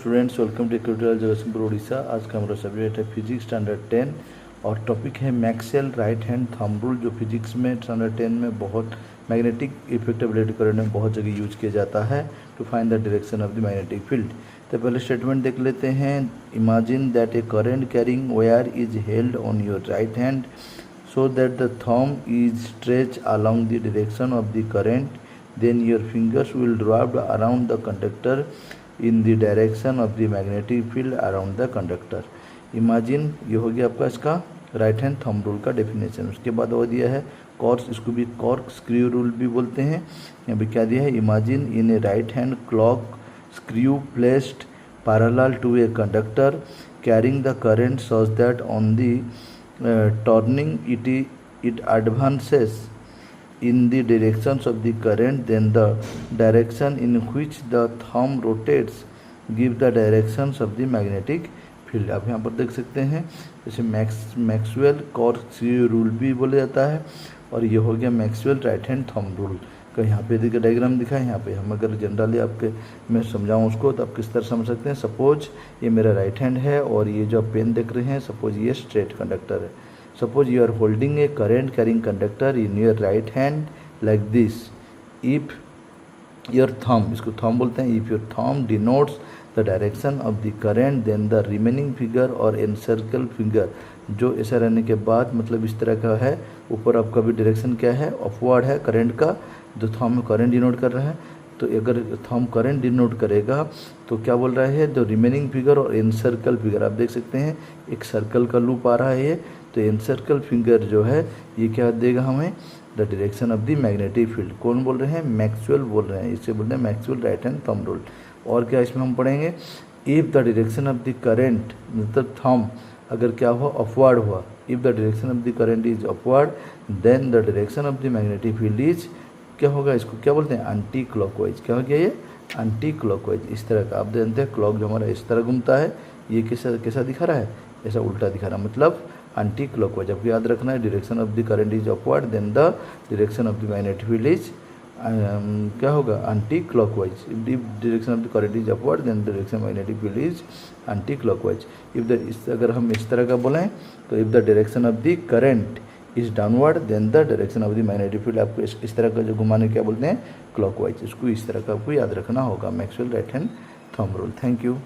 Students, welcome to tutorial Jagatsinghpur Orissa. आज का हमारा सब्जेक्ट है फिजिक्स स्टैंडर्ड 10 और टॉपिक है Maxwell right hand thumb rule, जो फिजिक्स में स्टैंडर्ड 10 में बहुत मैग्नेटिक इफेक्टिबिलिटी करंट में बहुत जगह यूज किया जाता है to find the direction of the magnetic field. तो पहले स्टेटमेंट देख लेते हैं। Imagine that a current carrying wire is held on your right hand so that the thumb is stretched along the direction of the current, then your fingers will wrap around the conductor in the direction of the magnetic field around the conductor. Imagine, ये हो गया आपका इसका right hand thumb rule का definition. उसके बाद वो दिया है कॉर्क, इसको भी कॉर्क स्क्रू रूल भी बोलते हैं। यहाँ पे क्या दिया है, imagine in A right hand clock screw placed parallel to a conductor carrying the current such that on the turning it advances in the directions of the current, then the direction in which the thumb rotates give the directions of the magnetic field। आप यहाँ पर देख सकते हैं, जैसे Maxwell cork rule भी बोला जाता है और ये हो गया Maxwell right hand thumb rule का। यहाँ पे देखिए डायग्राम दिखा है। यहाँ पे हम अगर जनरली आपके मैं समझाऊँ उसको तो आप किस तरह समझ सकते हैं। सपोज ये मेरा राइट हैंड है और ये जो आप पेन देख रहे हैं, सपोज ये स्ट्रेट कंडक्टर है। Suppose you are holding a current carrying conductor in your right hand like this. If your thumb, इसको थंब बोलते हैं, if your thumb denotes the direction of the current then the remaining finger और encircle finger, जो ऐसा रहने के बाद मतलब इस तरह का है, ऊपर आपका भी डायरेक्शन क्या है, अपवर्ड है करंट का, जो थंब करंट डिनोट कर रहा है। तो अगर थंब करंट डिनोट करेगा तो क्या बोल रहा है, द रिमेनिंग फिगर और एनसर्कल फिगर। आप देख सकते हैं एक सर्कल का लूप आ रहा है ये, तो एनसर्कल फिंगर जो है ये क्या देगा हमें, the direction of the magnetic field. कौन बोल रहे हैं, मैक्सवेल बोल रहे हैं, इसे बोलते हैं Maxwell right hand thumb rule. और क्या इसमें हम पढ़ेंगे, if the direction of the current मतलब थंब अगर क्या हुआ, अपवर्ड हुआ, if the direction of the current is upward then the direction of the magnetic field is क्या होगा, इसको क्या बोलते हैं, एंटी क्लॉकवाइज। क्या हो गया ये, एंटी क्लॉकवाइज। इस तरह का आप जानते हैं क्लॉक जो हमारा इस तरह घूमता है, ये कैसा दिखा रहा है, ऐसा उल्टा दिखा रहा है, मतलब एंटी क्लॉकवाइज। आपको याद रखना है, direction of the current is upward then the direction of the magnetic field is क्या होगा, anti clockwise. If direction of the current is upward then direction magnetic field is anti clockwise. If the अगर हम इस तरह का बोलें तो if the direction of the current is downward then the direction of the magnetic field, आपको इस तरह का जो घुमाने क्या बोलते हैं, क्लॉकवाइज। इसको इस तरह का आपको याद रखना होगा, Maxwell right hand thumb rule. Thank you.